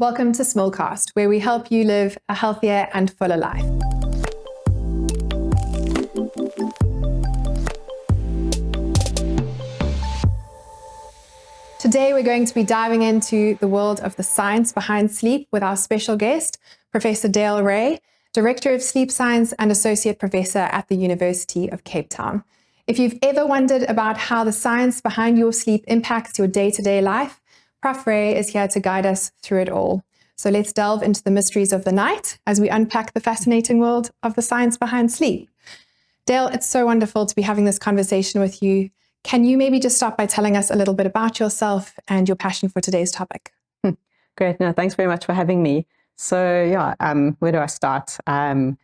Welcome to smulcast, where we help you live a healthier and fuller life. Today, we're going to be diving into the world of the science behind sleep with our special guest, Professor Dale Ray, Director of Sleep Science and Associate Professor at the University of Cape Town. If you've ever wondered about how the science behind your sleep impacts your day-to-day life, Prof. Ray is here to guide us through it all. So let's delve into the mysteries of the night as we unpack the fascinating world of the science behind sleep. Dale, it's so wonderful to be having this conversation with you. Can you maybe just start by telling us a little bit about yourself and your passion for today's topic? Great. No, thanks very much for having me. So where do I start? I'm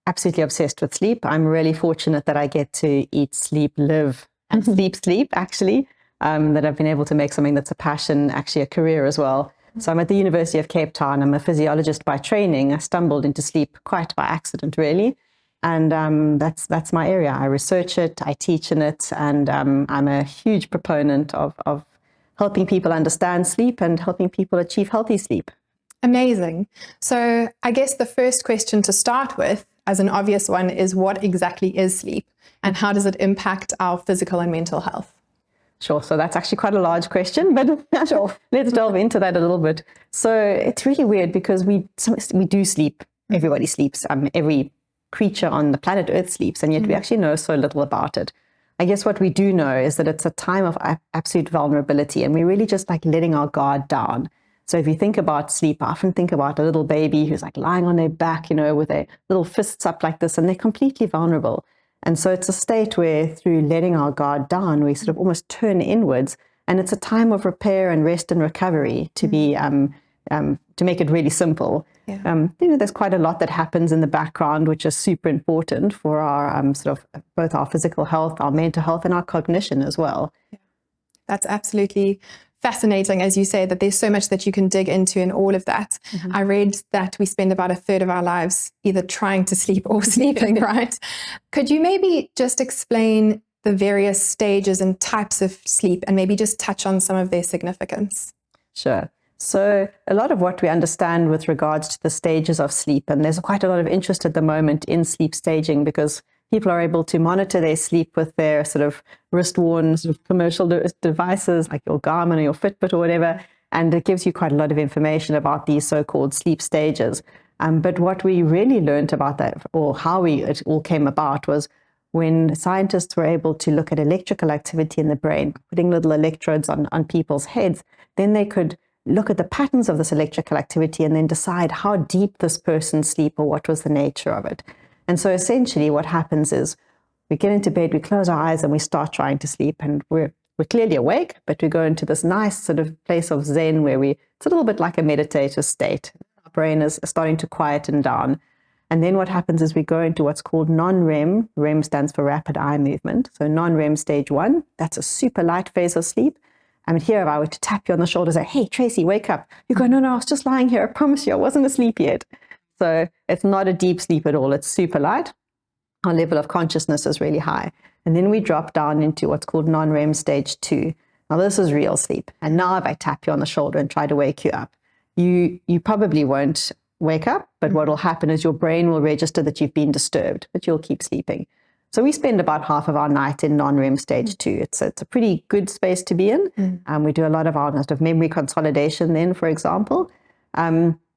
absolutely obsessed with sleep. I'm really fortunate that I get to eat, sleep, live, and sleep, actually. That I've been able to make something that's a passion, actually a career as well. So I'm at the University of Cape Town. I'm a physiologist by training. I stumbled into sleep quite by accident, really. And that's my area. I research it, I teach in it, and I'm a huge proponent of helping people understand sleep and helping people achieve healthy sleep. Amazing. So I guess the first question to start with, as an obvious one, is what exactly is sleep and how does it impact our physical and mental health? Sure. So that's actually quite a large question, but sure. Let's delve into that a little bit. So it's really weird because we do sleep. Everybody sleeps. Every creature on the planet Earth sleeps, and yet we actually know so little about it. I guess what we do know is that it's a time of absolute vulnerability, and we're really just like letting our guard down. So if you think about sleep, I often think about a little baby who's like lying on their back, with their little fists up like this, and they're completely vulnerable. And so it's a state where through letting our guard down, we sort of almost turn inwards. And it's a time of repair and rest and recovery to be, to make it really simple. Yeah. There's quite a lot that happens in the background, which is super important for our both our physical health, our mental health, and our cognition as well. Yeah. That's absolutely fascinating, as you say, that there's so much that you can dig into in all of that. I read that we spend about a third of our lives either trying to sleep or sleeping, right? Could you maybe just explain the various stages and types of sleep and maybe just touch on some of their significance? Sure. So a lot of what we understand with regards to the stages of sleep, and there's quite a lot of interest at the moment in sleep staging because people are able to monitor their sleep with their sort of wrist-worn sort of commercial devices like your Garmin or your Fitbit or whatever, and it gives you quite a lot of information about these so-called sleep stages. But what we really learned about that, or how it all came about, was when scientists were able to look at electrical activity in the brain, putting little electrodes on people's heads, then they could look at the patterns of this electrical activity and then decide how deep this person's sleep or what was the nature of it. And so essentially what happens is we get into bed, we close our eyes and we start trying to sleep, and we're clearly awake, but we go into this nice sort of place of Zen where it's a little bit like a meditative state. Our brain is starting to quieten down. And then what happens is we go into what's called non-REM. REM stands for rapid eye movement. So non-REM stage 1, that's a super light phase of sleep. I mean, here if I were to tap you on the shoulder and say, "Hey, Tracy, wake up." You go, no, I was just lying here. I promise you, I wasn't asleep yet. So it's not a deep sleep at all. It's super light. Our level of consciousness is really high. And then we drop down into what's called non-REM stage 2. Now, this is real sleep. And now if I tap you on the shoulder and try to wake you up, you probably won't wake up, but what will happen is your brain will register that you've been disturbed, but you'll keep sleeping. So we spend about half of our night in non-REM stage 2. It's a pretty good space to be in. We do a lot of our sort of memory consolidation then, for example.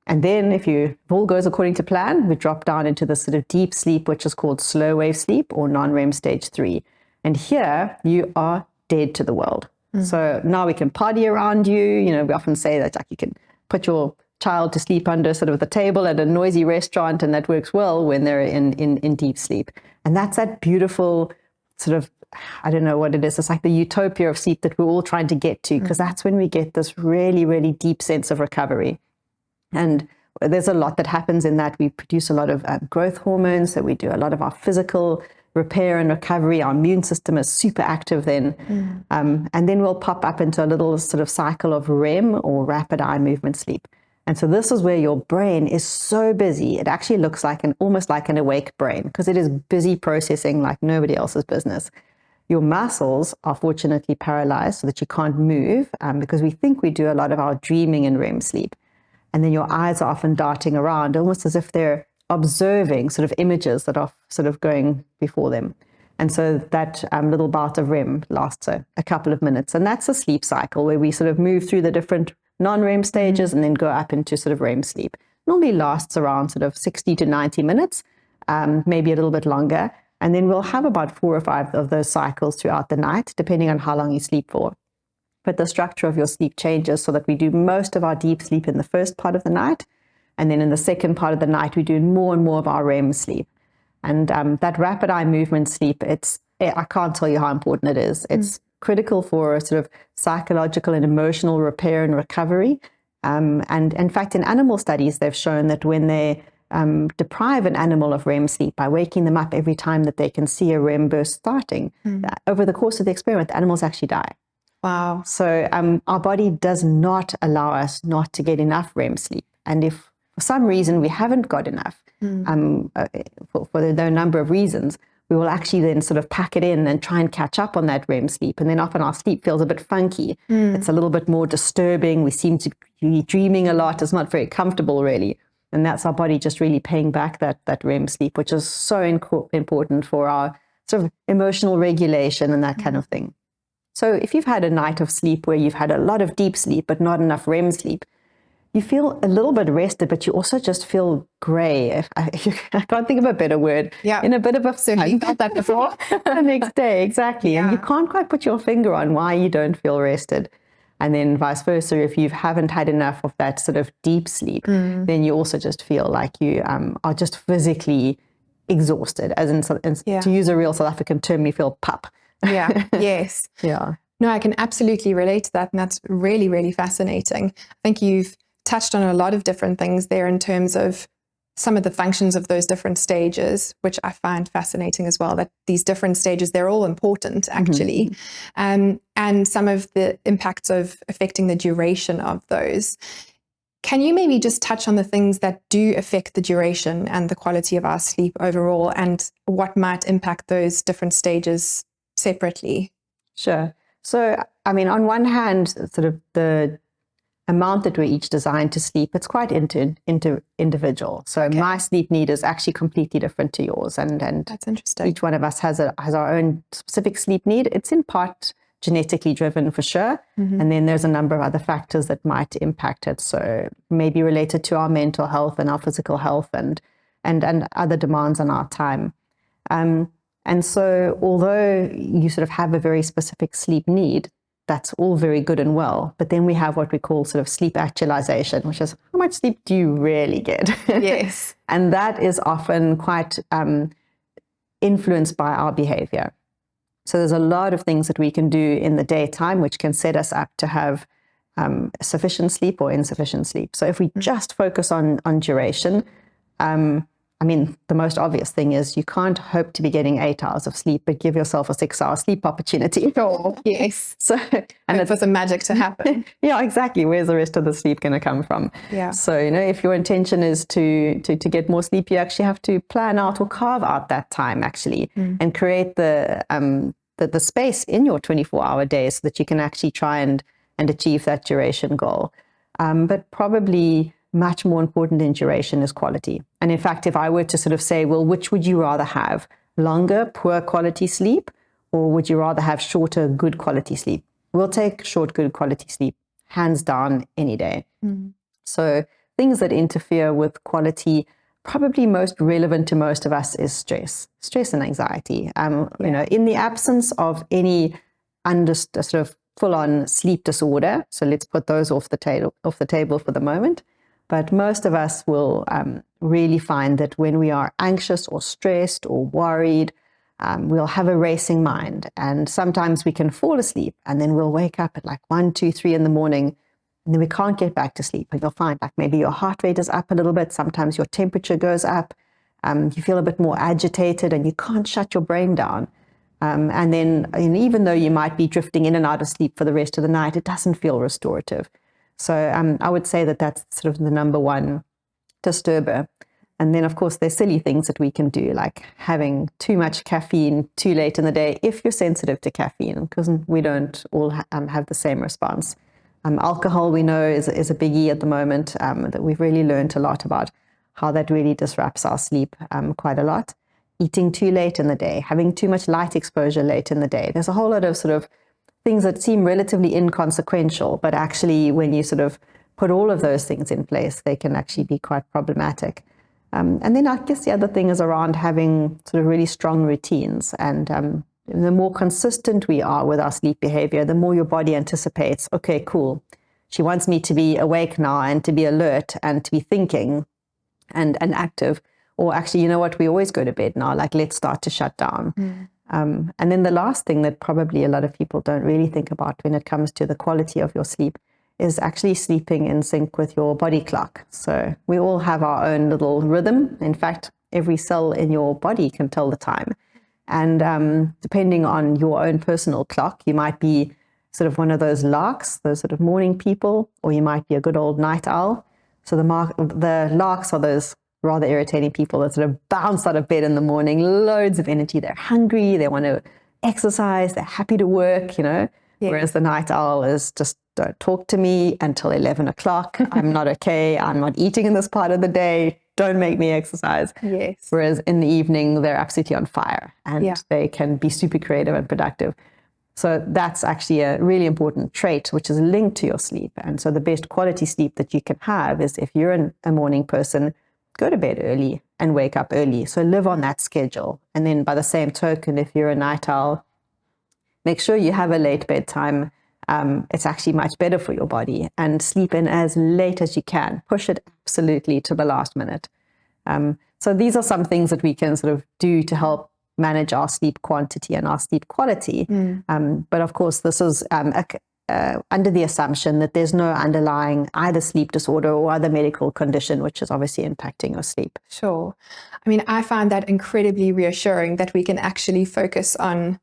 And then if all goes according to plan, we drop down into this sort of deep sleep, which is called slow wave sleep or non-REM stage 3. And here you are dead to the world. So now we can party around you. We often say that like you can put your child to sleep under sort of the table at a noisy restaurant, and that works well when they're in deep sleep. And that's that beautiful sort of, I don't know what it is. It's like the utopia of sleep that we're all trying to get to, because that's when we get this really, really deep sense of recovery. And there's a lot that happens in that. We produce a lot of growth hormones, so we do a lot of our physical repair and recovery. Our immune system is super active then. And then we'll pop up into a little sort of cycle of REM or rapid eye movement sleep. And so this is where your brain is so busy. It actually looks like almost like an awake brain because it is busy processing like nobody else's business. Your muscles are fortunately paralyzed so that you can't move because we think we do a lot of our dreaming in REM sleep. and then your eyes are often darting around, almost as if they're observing sort of images that are sort of going before them. And so that little bout of REM lasts a couple of minutes. And that's a sleep cycle where we sort of move through the different non-REM stages and then go up into sort of REM sleep. Normally lasts around sort of 60 to 90 minutes, maybe a little bit longer. And then we'll have about 4 or 5 of those cycles throughout the night, depending on how long you sleep for. But the structure of your sleep changes so that we do most of our deep sleep in the first part of the night. And then in the second part of the night, we do more and more of our REM sleep. And that rapid eye movement sleep, I can't tell you how important it is. It's critical for sort of psychological and emotional repair and recovery. And in fact, in animal studies, they've shown that when they deprive an animal of REM sleep by waking them up every time that they can see a REM burst starting, over the course of the experiment, the animals actually die. Wow. So our body does not allow us not to get enough REM sleep. And if for some reason we haven't got enough, for a number of reasons, we will actually then sort of pack it in and try and catch up on that REM sleep. And then often our sleep feels a bit funky. It's a little bit more disturbing. We seem to be dreaming a lot. It's not very comfortable, really. And that's our body just really paying back that REM sleep, which is so important for our sort of emotional regulation and that kind of thing. So if you've had a night of sleep where you've had a lot of deep sleep but not enough REM sleep, you feel a little bit rested, but you also just feel grey. I can't think of a better word. Yeah. In a bit of a Certainly felt that before. the next day, exactly. Yeah. And you can't quite put your finger on why you don't feel rested. And then vice versa, if you haven't had enough of that sort of deep sleep, then you also just feel like you are just physically exhausted. As in, to use a real South African term, you feel pup. Yeah. Yes. Yeah. No, I can absolutely relate to that. And that's really, really fascinating. I think you've touched on a lot of different things there in terms of some of the functions of those different stages, which I find fascinating as well, that these different stages, they're all important actually. And some of the impacts of affecting the duration of those. Can you maybe just touch on the things that do affect the duration and the quality of our sleep overall, and what might impact those different stages separately? Sure. So, I mean, on one hand, sort of the amount that we're each designed to sleep, it's quite individual. So my sleep need is actually completely different to yours. And that's interesting. Each one of us has our own specific sleep need. It's in part genetically driven for sure. And then there's a number of other factors that might impact it. So maybe related to our mental health and our physical health and other demands on our time. And so although you sort of have a very specific sleep need, that's all very good and well. But then we have what we call sort of sleep actualization, which is how much sleep do you really get? Yes. And that is often quite influenced by our behavior. So there's a lot of things that we can do in the daytime which can set us up to have sufficient sleep or insufficient sleep. So if we just focus on duration, I mean, the most obvious thing is you can't hope to be getting 8 hours of sleep, but give yourself a 6-hour sleep opportunity. Sure. Yes. So, and it's for some magic to happen. Yeah, exactly. Where's the rest of the sleep going to come from? Yeah. So, if your intention is to get more sleep, you actually have to plan out or carve out that time actually, and create the space in your 24-hour day so that you can actually try and achieve that duration goal. But probably much more important than duration is quality. And in fact, if I were to sort of say, well, which would you rather have? Longer, poor quality sleep, or would you rather have shorter, good quality sleep? We'll take short, good quality sleep, hands down, any day. So things that interfere with quality, probably most relevant to most of us, is stress and anxiety. In the absence of any sort of full-on sleep disorder, so let's put those off the table for the moment. But most of us will really find that when we are anxious or stressed or worried, we'll have a racing mind. And sometimes we can fall asleep and then we'll wake up at like 1, 2, 3 in the morning, and then we can't get back to sleep. And you'll find like maybe your heart rate is up a little bit. Sometimes your temperature goes up. You feel a bit more agitated and you can't shut your brain down. And then even though you might be drifting in and out of sleep for the rest of the night, it doesn't feel restorative. So I would say that that's sort of the number one disturber. And then, of course, there's silly things that we can do, like having too much caffeine too late in the day, if you're sensitive to caffeine, because we don't all have the same response. Alcohol, we know, is a biggie at the moment, that we've really learned a lot about how that really disrupts our sleep quite a lot. Eating too late in the day, having too much light exposure late in the day. There's a whole lot of sort of things that seem relatively inconsequential, but actually when you sort of put all of those things in place, they can actually be quite problematic. And then I guess the other thing is around having sort of really strong routines. And the more consistent we are with our sleep behavior, the more your body anticipates, okay, cool. She wants me to be awake now and to be alert and to be thinking and active. Or actually, you know what, we always go to bed now, like let's start to shut down. And then the last thing that probably a lot of people don't really think about when it comes to the quality of your sleep is actually sleeping in sync with your body clock. So we all have our own little rhythm. In fact, every cell in your body can tell the time. And depending on your own personal clock, you might be sort of one of those larks, those sort of morning people, or you might be a good old night owl. So the larks are those rather irritating people that sort of bounce out of bed in the morning, loads of energy. They're hungry, they want to exercise, they're happy to work, you know. Yeah. Whereas the night owl is just, don't talk to me until 11 o'clock. I'm not okay. I'm not eating in this part of the day. Don't make me exercise. Yes. Whereas in the evening, they're absolutely on fire and they can be super creative and productive. So that's actually a really important trait, which is linked to your sleep. And so the best quality sleep that you can have is if you're a morning person, go to bed early and wake up early. So live on that schedule. And then by the same token, if you're a night owl, make sure you have a late bedtime. It's actually much better for your body, and sleep in as late as you can. Push it absolutely to the last minute. So these are some things that we can sort of do to help manage our sleep quantity and our sleep quality. But of course, this is under the assumption that there's no underlying either sleep disorder or other medical condition, which is obviously impacting your sleep. Sure. I mean, I find that incredibly reassuring that we can actually focus on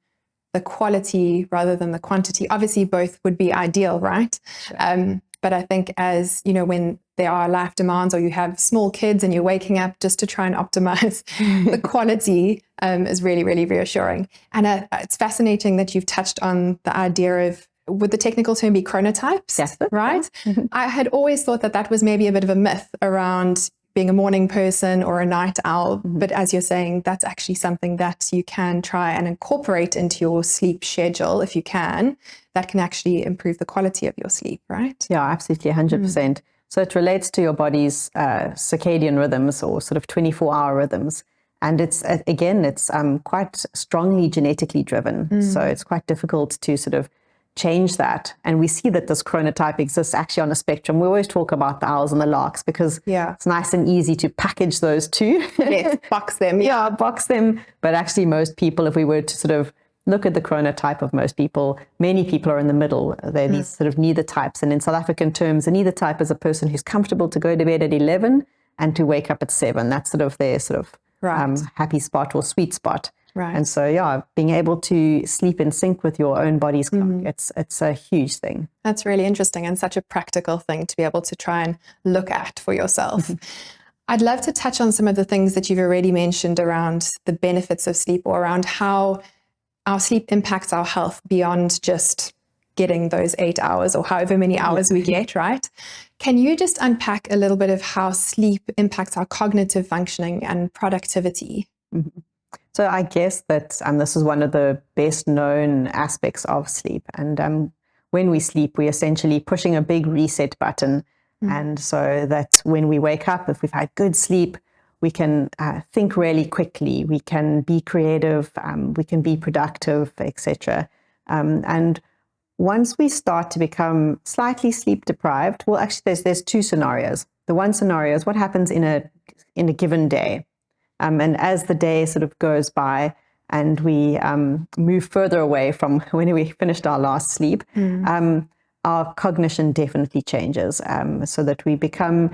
the quality rather than the quantity. Obviously, both would be ideal, right? Sure. But I think as, you know, when there are life demands or you have small kids and you're waking up just to try and optimize the quality is really, really reassuring. And it's fascinating that you've touched on the idea of, would the technical term be chronotypes? Yes, right? I had always thought that that was maybe a bit of a myth around being a morning person or a night owl. But as you're saying, that's actually something that you can try and incorporate into your sleep schedule if you can. That can actually improve the quality of your sleep, right? Yeah, absolutely, 100%. So it relates to your body's circadian rhythms or sort of 24-hour rhythms. And it's, again, it's quite strongly genetically driven. So it's quite difficult to sort of change that. And we see that this chronotype exists actually on a spectrum. We always talk about the owls and the larks because it's nice and easy to package those two. Yes, box them. Yeah, box them. But actually most people, if we were to sort of look at the chronotype of most people, many people are in the middle. They're these sort of neither types. And in South African terms, a neither type is a person who's comfortable to go to bed at 11 and to wake up at 7. That's sort of their sort of happy spot or sweet spot. Right. And so, yeah, being able to sleep in sync with your own body's clock, it's a huge thing. That's really interesting and such a practical thing to be able to try and look at for yourself. I'd love to touch on some of the things that you've already mentioned around the benefits of sleep or around how our sleep impacts our health beyond just getting those 8 hours or however many hours we get, right? Can you just unpack a little bit of how sleep impacts our cognitive functioning and productivity? So I guess that this is one of the best known aspects of sleep. And when we sleep, we're essentially pushing a big reset button. And so that's when we wake up, if we've had good sleep, we can think really quickly, we can be creative, we can be productive, etc. And once we start to become slightly sleep deprived, well, actually there's two scenarios. The one scenario is what happens in a given day. And as the day sort of goes by and we move further away from when we finished our last sleep, our cognition definitely changes, so that we become,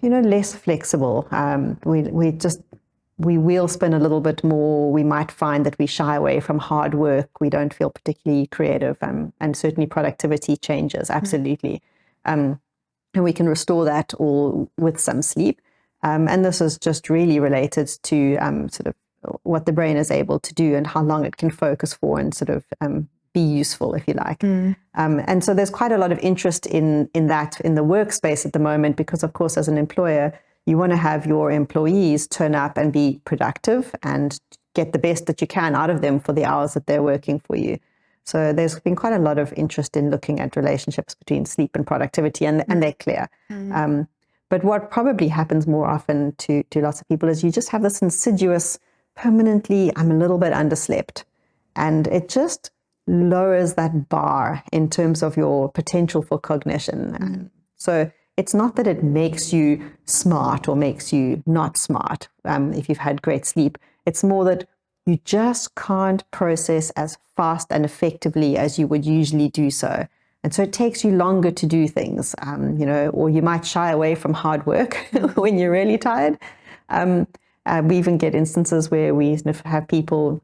less flexible. We wheel spin a little bit more. We might find that we shy away from hard work. We don't feel particularly creative, and certainly productivity changes, absolutely. And we can restore that all with some sleep. And this is just really related to sort of what the brain is able to do and how long it can focus for and sort of be useful, if you like. And so there's quite a lot of interest in that in the workspace at the moment, because of course, as an employer, you want to have your employees turn up and be productive and get the best that you can out of them for the hours that they're working for you. So there's been quite a lot of interest in looking at relationships between sleep and productivity, and they're clear. But what probably happens more often to lots of people is you just have this insidious, permanently, I'm a little bit underslept. And it just lowers that bar in terms of your potential for cognition. So it's not that it makes you smart or makes you not smart if you've had great sleep. It's more that you just can't process as fast and effectively as you would usually do so. And so it takes you longer to do things, or you might shy away from hard work when you're really tired. We even get instances where we have people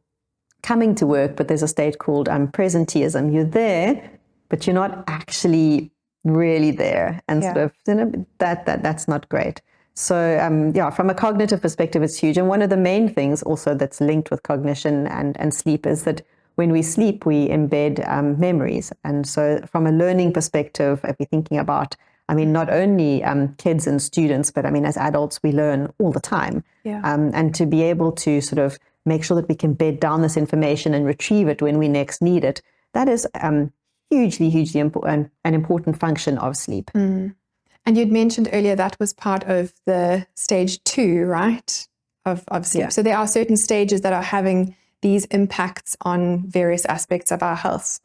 coming to work, but there's a state called presenteeism. You're there, but you're not actually really there. And sort of, that's not great. So from a cognitive perspective, it's huge. And one of the main things also that's linked with cognition and sleep is that when we sleep, we embed memories. And so from a learning perspective, if we're thinking about, not only kids and students, but as adults, we learn all the time. And to be able to sort of make sure that we can bed down this information and retrieve it when we next need it, that is hugely an important function of sleep. And you'd mentioned earlier that was part of the stage 2, right, of sleep. So there are certain stages that are having these impacts on various aspects of our health.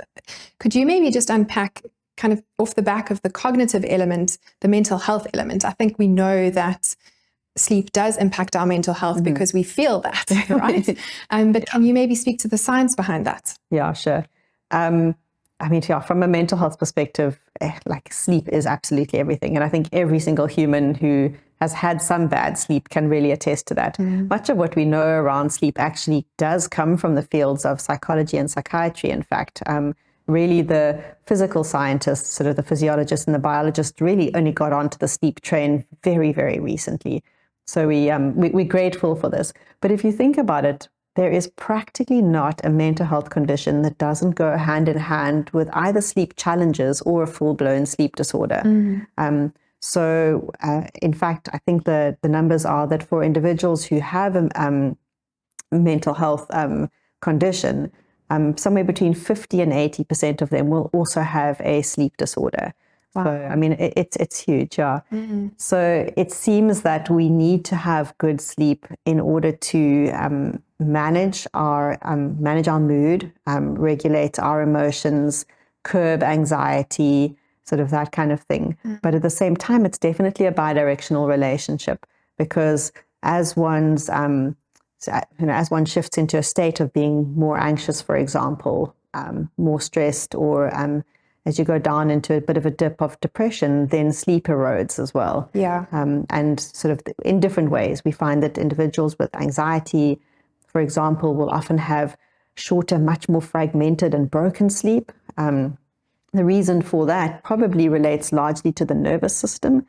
Could you maybe just unpack, kind of off the back of the cognitive element, the mental health element? I think we know that sleep does impact our mental health because we feel that, right? But can you maybe speak to the science behind that? Yeah, sure. From a mental health perspective, sleep is absolutely everything. And I think every single human who has had some bad sleep can really attest to that. Much of what we know around sleep actually does come from the fields of psychology and psychiatry, in fact. Really, the physical scientists, sort of the physiologists and the biologists, really only got onto the sleep train very, very recently. So we're grateful for this. But if you think about it, there is practically not a mental health condition that doesn't go hand in hand with either sleep challenges or a full-blown sleep disorder. So, in fact, I think the numbers are that for individuals who have a mental health condition, somewhere between 50 and 80% of them will also have a sleep disorder. Wow. So, it's huge, yeah. So it seems that we need to have good sleep in order to manage our mood, regulate our emotions, curb anxiety, sort of that kind of thing. But at the same time, it's definitely a bidirectional relationship, because as one shifts into a state of being more anxious, for example, more stressed, or as you go down into a bit of a dip of depression, then sleep erodes as well. And sort of in different ways. We find that individuals with anxiety, for example, will often have shorter, much more fragmented and broken sleep. The reason for that probably relates largely to the nervous system.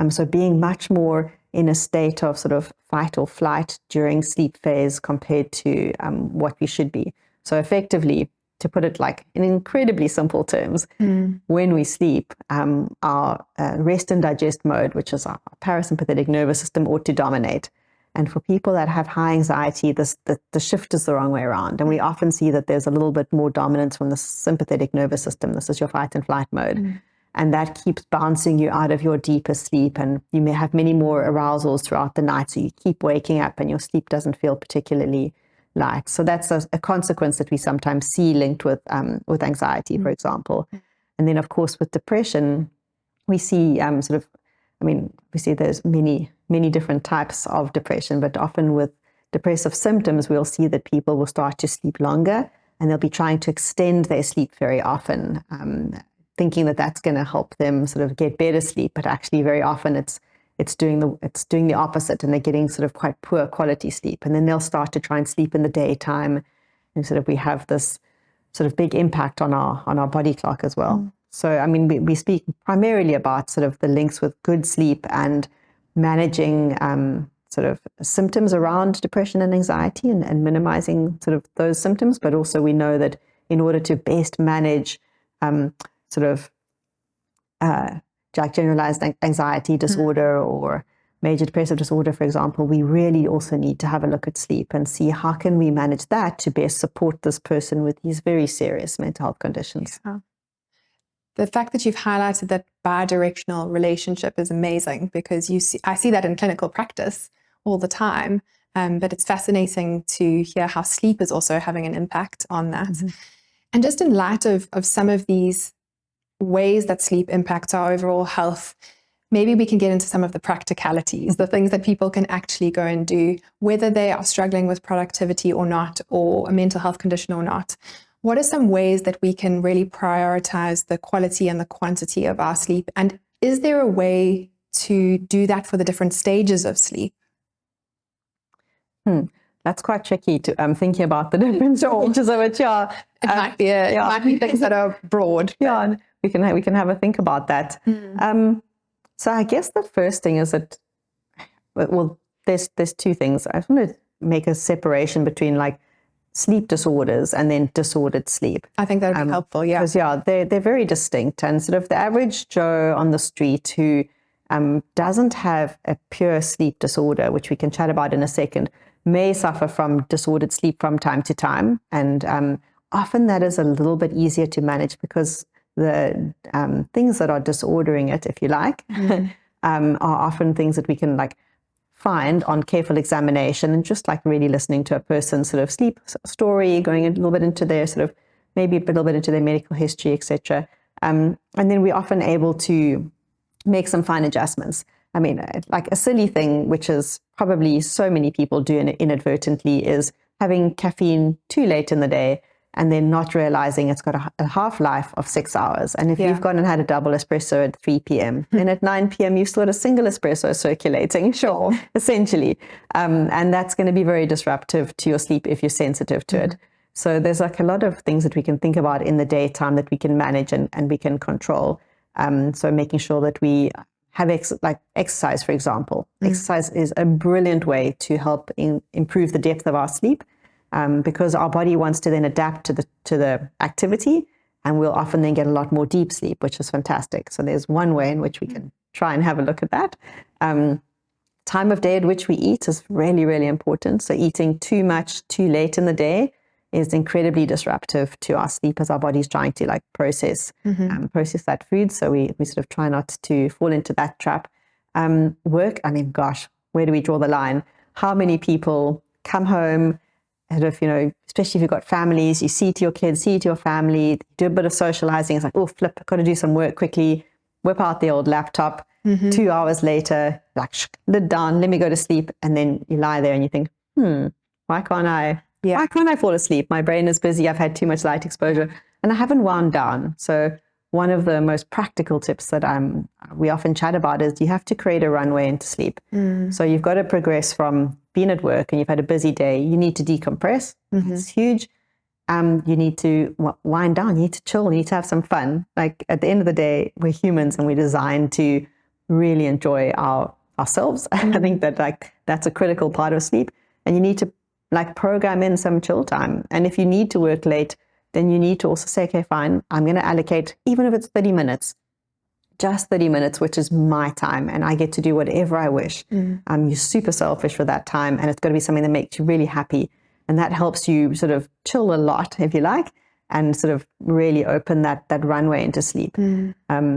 So being much more in a state of sort of fight or flight during sleep phase compared to what we should be. So effectively, to put it like in incredibly simple terms, when we sleep, our rest and digest mode, which is our parasympathetic nervous system, ought to dominate. And for people that have high anxiety, the shift is the wrong way around. And we often see that there's a little bit more dominance from the sympathetic nervous system. This is your fight and flight mode. And that keeps bouncing you out of your deeper sleep. And you may have many more arousals throughout the night. So you keep waking up and your sleep doesn't feel particularly light. So that's a consequence that we sometimes see linked with anxiety, for example. And then, of course, with depression, we see we see there's many different types of depression, but often with depressive symptoms, we'll see that people will start to sleep longer, and they'll be trying to extend their sleep very often, thinking that that's going to help them sort of get better sleep. But actually, very often it's doing the opposite, and they're getting sort of quite poor quality sleep. And then they'll start to try and sleep in the daytime, and sort of we have this sort of big impact on our body clock as well. So, we speak primarily about sort of the links with good sleep and managing sort of symptoms around depression and anxiety, and minimizing sort of those symptoms. But also we know that in order to best manage sort of like generalized anxiety disorder or major depressive disorder, for example, we really also need to have a look at sleep and see how can we manage that to best support this person with these very serious mental health conditions. Yeah. The fact that you've highlighted that bidirectional relationship is amazing, because I see that in clinical practice all the time. But it's fascinating to hear how sleep is also having an impact on that. Mm-hmm. And just in light of some of these ways that sleep impacts our overall health, maybe we can get into some of the practicalities, the things that people can actually go and do, whether they are struggling with productivity or not, or a mental health condition or not. What are some ways that we can really prioritize the quality and the quantity of our sleep? And is there a way to do that for the different stages of sleep? That's quite tricky to thinking about the different stages of it. Yeah, it might be things that are broad. Yeah, we can have a think about that. So I guess the first thing is that, well, there's two things. I want to make a separation between like sleep disorders and then disordered sleep. I think that would be helpful, yeah. Because, they're very distinct. And sort of the average Joe on the street who doesn't have a pure sleep disorder, which we can chat about in a second, may suffer from disordered sleep from time to time. And often that is a little bit easier to manage because the things that are disordering it, if you like, are often things that we can like find on careful examination and just like really listening to a person's sort of sleep story, going a little bit into their sort of, maybe a little bit into their medical history, etc. And then we're often able to make some fine adjustments. I mean, like a silly thing, which is probably so many people do inadvertently, is having caffeine too late in the day and then not realizing it's got a half-life of 6 hours. And if you've gone and had a double espresso at 3 p.m., then at 9 p.m. you've still got a single espresso circulating, essentially. And that's going to be very disruptive to your sleep if you're sensitive to it. So there's like a lot of things that we can think about in the daytime that we can manage and we can control. So making sure that we have exercise, for example. Exercise is a brilliant way to help improve the depth of our sleep. Because our body wants to then adapt to the activity, and we'll often then get a lot more deep sleep, which is fantastic. So there's one way in which we can try and have a look at that. Time of day at which we eat is really, really important. So eating too much too late in the day is incredibly disruptive to our sleep as our body's trying to like process that food. So we sort of try not to fall into that trap. Work, I mean, gosh, where do we draw the line? How many people come home, and if, especially if you've got families, you see to your kids, see to your family, do a bit of socializing. It's like, oh, flip, I've got to do some work quickly. Whip out the old laptop. 2 hours later, like, lid down, let me go to sleep. And then you lie there and you think, why can't I fall asleep? My brain is busy. I've had too much light exposure and I haven't wound down. So one of the most practical tips that we often chat about is you have to create a runway into sleep. So you've got to progress from being at work and you've had a busy day. You need to decompress. It's huge. You need to wind down. You need to chill. You need to have some fun. Like at the end of the day, we're humans and we're designed to really enjoy ourselves. I think that that's a critical part of sleep. And you need to program in some chill time. And if you need to work late, then you need to also say, okay, fine, I'm going to allocate, even if it's 30 minutes, just 30 minutes, which is my time, and I get to do whatever I wish. You're super selfish for that time, and it's got to be something that makes you really happy. And that helps you sort of chill a lot, if you like, and sort of really open that runway into sleep. So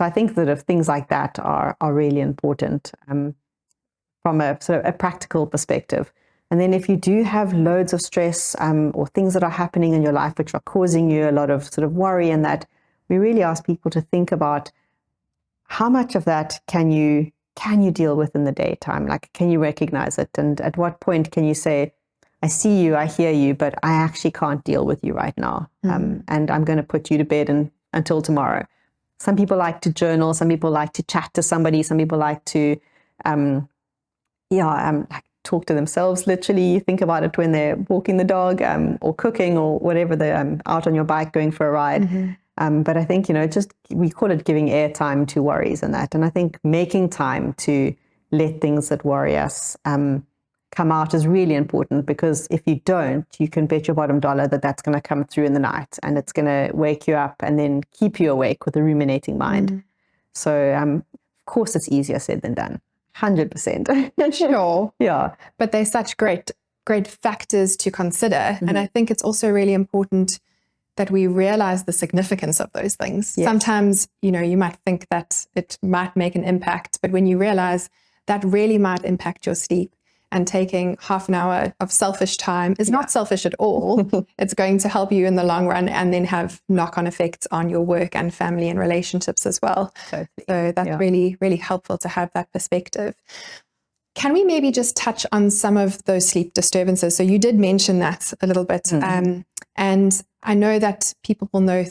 I think that things like that are really important from a sort of a practical perspective. And then if you do have loads of stress or things that are happening in your life which are causing you a lot of sort of worry, and that we really ask people to think about how much of that can you deal with in the daytime? Like, can you recognize it? And at what point can you say, I see you, I hear you, but I actually can't deal with you right now. And I'm going to put you to bed until tomorrow. Some people like to journal. Some people like to chat to somebody. Some people like to, talk to themselves, literally. Think about it when they're walking the dog or cooking or whatever, they're out on your bike going for a ride. But I think, we call it giving airtime to worries and that. And I think making time to let things that worry us come out is really important, because if you don't, you can bet your bottom dollar that that's going to come through in the night, and it's going to wake you up and then keep you awake with a ruminating mind. So of course it's easier said than done, 100%. Sure. Yeah. But they're such great factors to consider. And I think it's also really important that we realize the significance of those things. Yes. Sometimes, you might think that it might make an impact, but when you realize that really might impact your sleep, and taking half an hour of selfish time is not selfish at all. It's going to help you in the long run, and then have knock-on effects on your work and family and relationships as well. Totally. So that's really, really helpful to have that perspective. Can we maybe just touch on some of those sleep disturbances? So you did mention that a little bit. And I know that people will know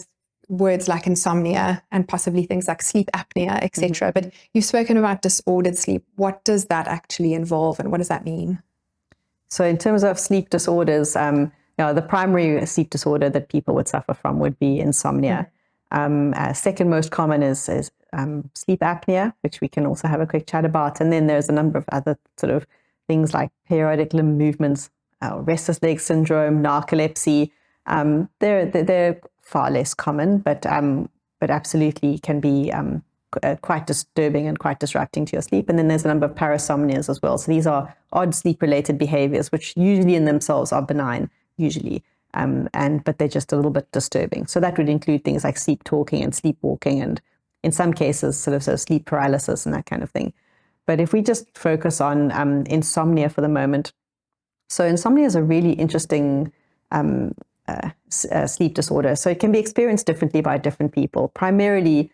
words like insomnia and possibly things like sleep apnea, etc. But you've spoken about disordered sleep. What does that actually involve, and what does that mean? So in terms of sleep disorders, the primary sleep disorder that people would suffer from would be insomnia. Second most common is sleep apnea, which we can also have a quick chat about. And then there's a number of other sort of things like periodic limb movements, restless leg syndrome, narcolepsy. They're far less common, but absolutely can be quite disturbing and quite disrupting to your sleep. And then there's a number of parasomnias as well. So these are odd sleep-related behaviors, which usually in themselves are benign, but they're just a little bit disturbing. So that would include things like sleep talking and sleepwalking, and in some cases sort of sleep paralysis and that kind of thing. But if we just focus on insomnia for the moment, so insomnia is a really interesting sleep disorder. So it can be experienced differently by different people. Primarily,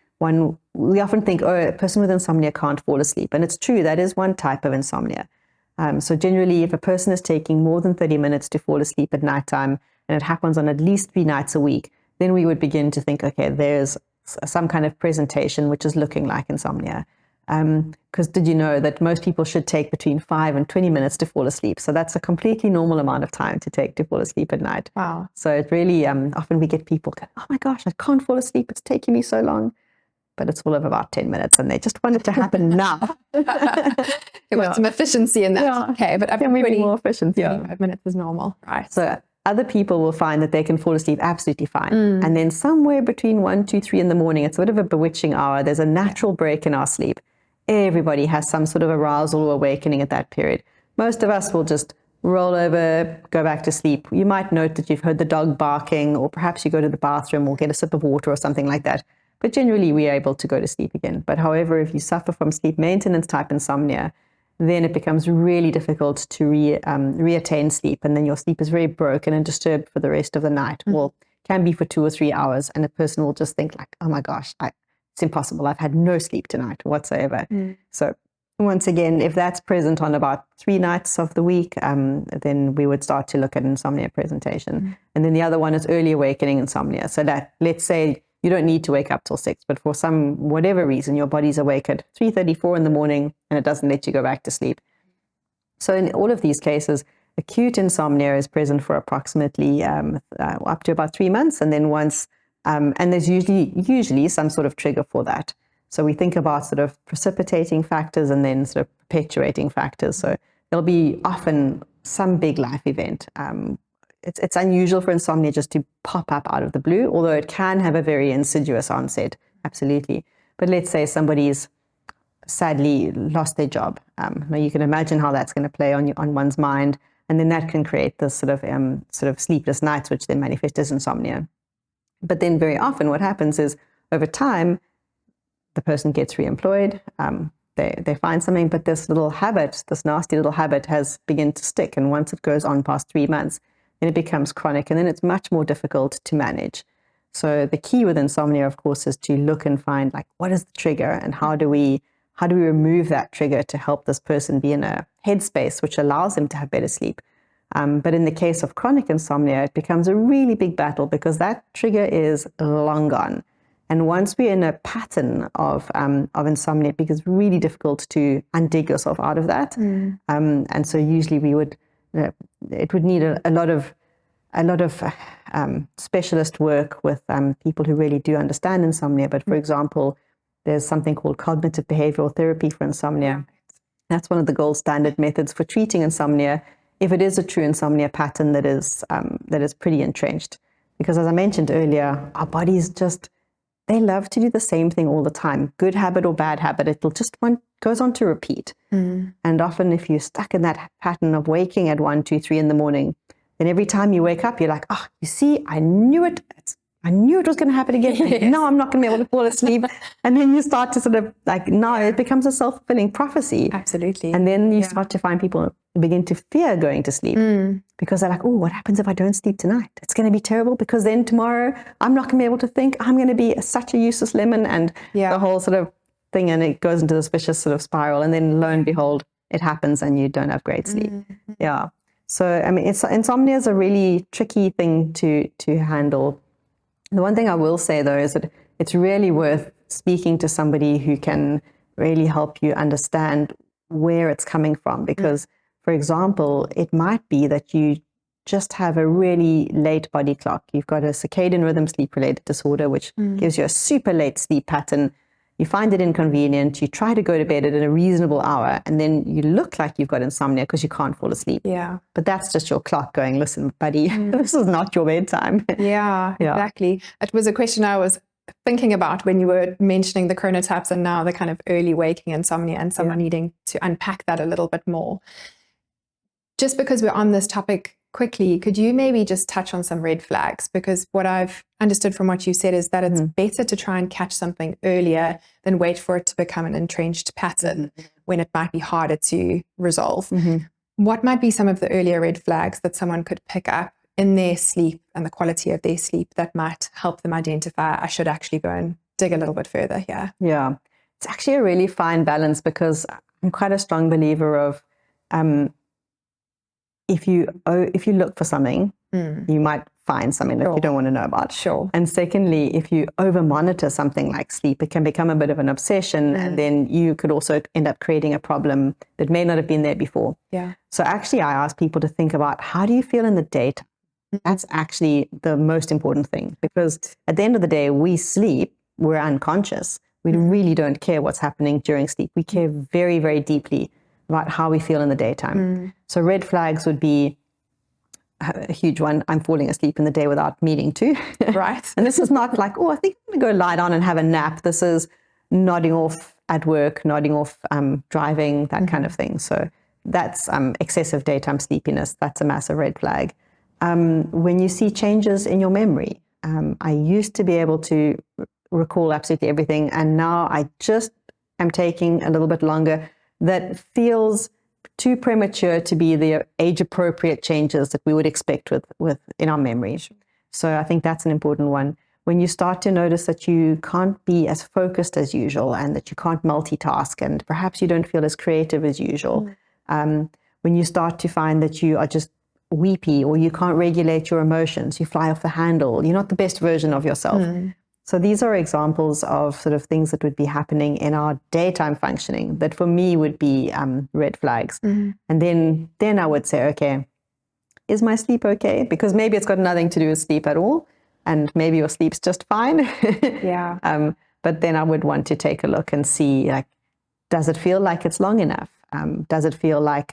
we often think, a person with insomnia can't fall asleep. And it's true, that is one type of insomnia. So generally, if a person is taking more than 30 minutes to fall asleep at nighttime, and it happens on at least 3 nights a week, then we would begin to think, okay, there's some kind of presentation which is looking like insomnia. Because did you know that most people should take between 5 and 20 minutes to fall asleep? So that's a completely normal amount of time to take to fall asleep at night. Wow. So it really, often we get people go, oh my gosh, I can't fall asleep. It's taking me so long. But it's all of about 10 minutes, and they just want it to happen now. They want some efficiency in that. Yeah. Okay, but can we be more efficient? 25 minutes is normal. Right. So other people will find that they can fall asleep absolutely fine. And then somewhere between 1, 2, 3 in the morning, it's sort of a bewitching hour. There's a natural break in our sleep. Everybody has some sort of arousal or awakening at that period. Most of us will just roll over, go back to sleep. You might note that you've heard the dog barking, or perhaps you go to the bathroom or get a sip of water or something like that. But generally, we are able to go to sleep again. But however, if you suffer from sleep maintenance type insomnia, then it becomes really difficult to reattain sleep. And then your sleep is very broken and disturbed for the rest of the night. Well, can be for 2 or 3 hours. And a person will just think like, oh my gosh, it's impossible. I've had no sleep tonight whatsoever. So once again, if that's present on about 3 nights of the week, then we would start to look at insomnia presentation. And then the other one is early awakening insomnia. So that, let's say, you don't need to wake up till 6, but for whatever reason, your body's awake at 3:34 in the morning and it doesn't let you go back to sleep. So in all of these cases, acute insomnia is present for approximately up to about 3 months. And then and there's usually some sort of trigger for that. So we think about sort of precipitating factors and then sort of perpetuating factors. So there'll be often some big life event. It's unusual for insomnia just to pop up out of the blue, although it can have a very insidious onset, absolutely. But let's say somebody's sadly lost their job. Now you can imagine how that's going to play on one's mind, and then that can create this sort of sleepless nights, which then manifest as insomnia. But then very often what happens is over time, the person gets reemployed, they find something, but this nasty little habit has begun to stick. And once it goes on past 3 months, then it becomes chronic, and then it's much more difficult to manage. So the key with insomnia, of course, is to look and find like, what is the trigger, and how do we remove that trigger to help this person be in a headspace which allows them to have better sleep. But in the case of chronic insomnia, it becomes a really big battle because that trigger is long gone. And once we're in a pattern of insomnia, it becomes really difficult to undig yourself out of that. And so usually it would need a lot of specialist work with people who really do understand insomnia. But for example, there's something called cognitive behavioral therapy for insomnia. That's one of the gold standard methods for treating insomnia, if it is a true insomnia pattern that is pretty entrenched. Because as I mentioned earlier, our bodies they love to do the same thing all the time. Good habit or bad habit, it'll just goes on to repeat. And often if you're stuck in that pattern of waking at 1, 2, 3 in the morning, then every time you wake up, you're like, oh, you see, I knew it. I knew it was going to happen again. Yes. No, I'm not going to be able to fall asleep. And then you start to sort of like, no, it becomes a self-fulfilling prophecy. Absolutely. And then you start to find people begin to fear going to sleep because they're like, oh, what happens if I don't sleep tonight? It's going to be terrible because then tomorrow I'm not going to be able to think. I'm going to be such a useless lemon, and the whole sort of thing. And it goes into this vicious sort of spiral. And then lo and behold, it happens and you don't have great sleep. Yeah. So, I mean, insomnia is a really tricky thing to handle. The one thing I will say, though, is that it's really worth speaking to somebody who can really help you understand where it's coming from. Because, for example, it might be that you just have a really late body clock. You've got a circadian rhythm sleep-related disorder, which gives you a super late sleep pattern. You find it inconvenient. You try to go to bed at a reasonable hour, and then you look like you've got insomnia because you can't fall asleep. Yeah. But that's just your clock going, listen, buddy, this is not your bedtime. Yeah, exactly. It was a question I was thinking about when you were mentioning the chronotypes and now the kind of early waking insomnia and someone needing to unpack that a little bit more. Just because we're on this topic quickly, could you maybe just touch on some red flags? Because what I've understood from what you said is that it's better to try and catch something earlier than wait for it to become an entrenched pattern when it might be harder to resolve. What might be some of the earlier red flags that someone could pick up in their sleep and the quality of their sleep that might help them identify, I should actually go and dig a little bit further here? Yeah, it's actually a really fine balance, because I'm quite a strong believer of if you look for something, you might find something that you don't want to know about. Sure. And secondly, if you over-monitor something like sleep, it can become a bit of an obsession, and then you could also end up creating a problem that may not have been there before. Yeah. So actually, I ask people to think about, how do you feel in the daytime? That's actually the most important thing, because at the end of the day, we sleep, we're unconscious. We really don't care what's happening during sleep. We care very, very deeply about how we feel in the daytime. So red flags would be a huge one. I'm falling asleep in the day without meaning to. Right. And this is not like, oh, I think I'm going to go lie down and have a nap. This is nodding off at work, nodding off driving, that kind of thing. So that's excessive daytime sleepiness. That's a massive red flag. When you see changes in your memory, I used to be able to recall absolutely everything, and now I just am taking a little bit longer. That feels too premature to be the age-appropriate changes that we would expect with in our memory. So I think that's an important one. When you start to notice that you can't be as focused as usual, and that you can't multitask, and perhaps you don't feel as creative as usual. When you start to find that you are just weepy, or you can't regulate your emotions, you fly off the handle, you're not the best version of yourself. So these are examples of sort of things that would be happening in our daytime functioning that for me would be red flags. And then I would say, okay, is my sleep okay? Because maybe it's got nothing to do with sleep at all, and maybe your sleep's just fine. But then I would want to take a look and see, like, does it feel like it's long enough? Does it feel like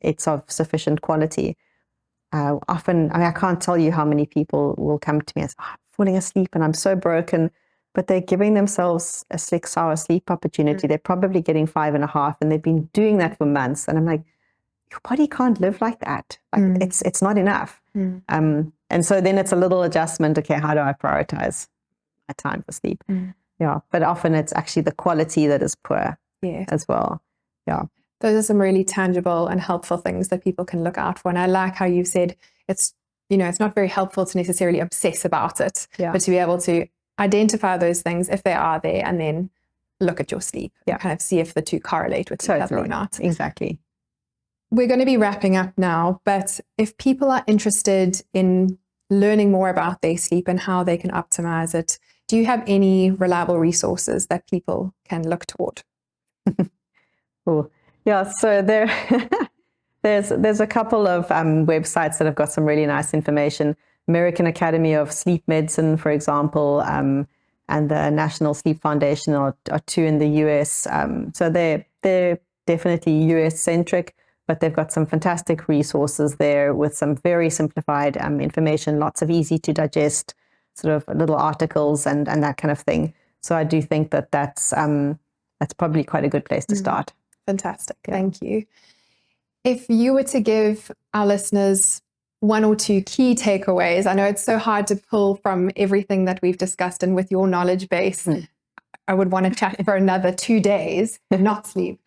it's of sufficient quality? Often, I mean, I can't tell you how many people will come to me and say, oh, I'm falling asleep and I'm so broken, but they're giving themselves a 6-hour sleep opportunity. They're probably getting 5.5, and they've been doing that for months. And I'm like, your body can't live like that. Like, it's not enough. And so then it's a little adjustment. Okay, how do I prioritize my time for sleep? Yeah, but often it's actually the quality that is poor as well. Yeah. Those are some really tangible and helpful things that people can look out for. And I like how you said it's not very helpful to necessarily obsess about it, but to be able to identify those things if they are there, and then look at your sleep and kind of see if the two correlate with each other or not. Exactly. We're going to be wrapping up now, but if people are interested in learning more about their sleep and how they can optimize it, do you have any reliable resources that people can look toward? Cool. Yeah, so there's a couple of websites that have got some really nice information. American Academy of Sleep Medicine, for example, and the National Sleep Foundation are two in the US. So they're definitely US centric, but they've got some fantastic resources there with some very simplified information, lots of easy to digest sort of little articles and that kind of thing. So I do think that that's probably quite a good place to start. Fantastic. Yeah. Thank you. If you were to give our listeners one or two key takeaways, I know it's so hard to pull from everything that we've discussed, and with your knowledge base, I would want to chat for another 2 days, not sleep.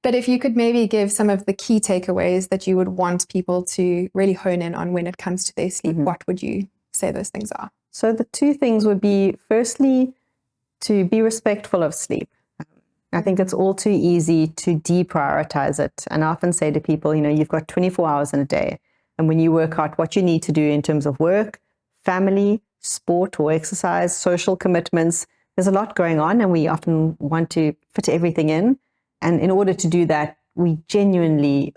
But if you could maybe give some of the key takeaways that you would want people to really hone in on when it comes to their sleep, what would you say those things are? So the two things would be, firstly, to be respectful of sleep. I think it's all too easy to deprioritize it. And I often say to people, you've got 24 hours in a day. And when you work out what you need to do in terms of work, family, sport or exercise, social commitments, there's a lot going on, and we often want to fit everything in. And in order to do that, we genuinely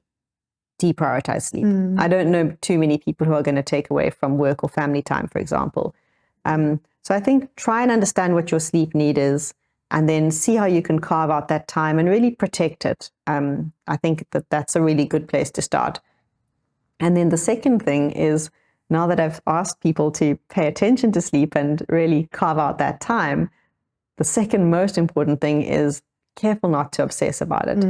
deprioritize sleep. I don't know too many people who are going to take away from work or family time, for example. So I think try and understand what your sleep need is, and then see how you can carve out that time and really protect it. I think that that's a really good place to start. And then the second thing is, now that I've asked people to pay attention to sleep and really carve out that time, the second most important thing is careful not to obsess about it.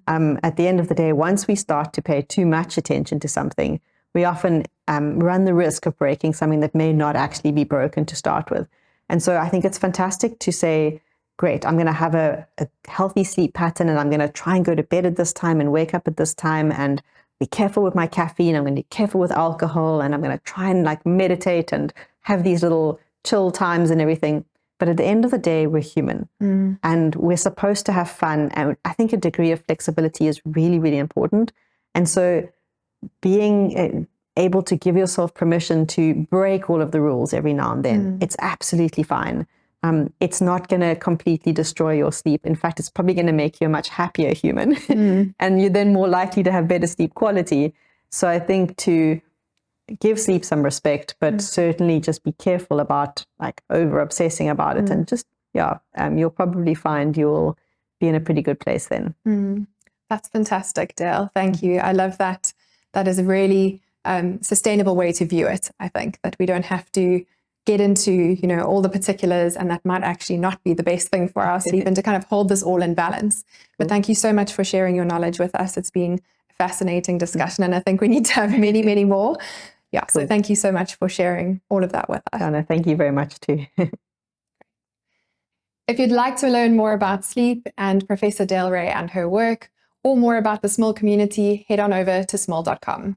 At the end of the day, once we start to pay too much attention to something, we often run the risk of breaking something that may not actually be broken to start with. And so I think it's fantastic to say, great, I'm going to have a healthy sleep pattern, and I'm going to try and go to bed at this time and wake up at this time, and be careful with my caffeine. I'm going to be careful with alcohol, and I'm going to try and meditate and have these little chill times and everything. But at the end of the day, we're human and we're supposed to have fun. And I think a degree of flexibility is really, really important. And so being able to give yourself permission to break all of the rules every now and then, it's absolutely fine. It's not going to completely destroy your sleep. In fact, it's probably going to make you a much happier human and you're then more likely to have better sleep quality. So I think to give sleep some respect, but certainly just be careful about over obsessing about it, and just, you'll probably find you'll be in a pretty good place then. That's fantastic, Dale. Thank you. I love that. That is a really sustainable way to view it. I think that we don't have to get into, all the particulars, and that might actually not be the best thing for our sleep, and to kind of hold this all in balance. But thank you so much for sharing your knowledge with us. It's been a fascinating discussion, and I think we need to have many, many more. Yeah, cool. So thank you so much for sharing all of that with us. Anna, thank you very much too. If you'd like to learn more about sleep and Professor Dale Ray and her work, or more about the Smul community, head on over to smul.com.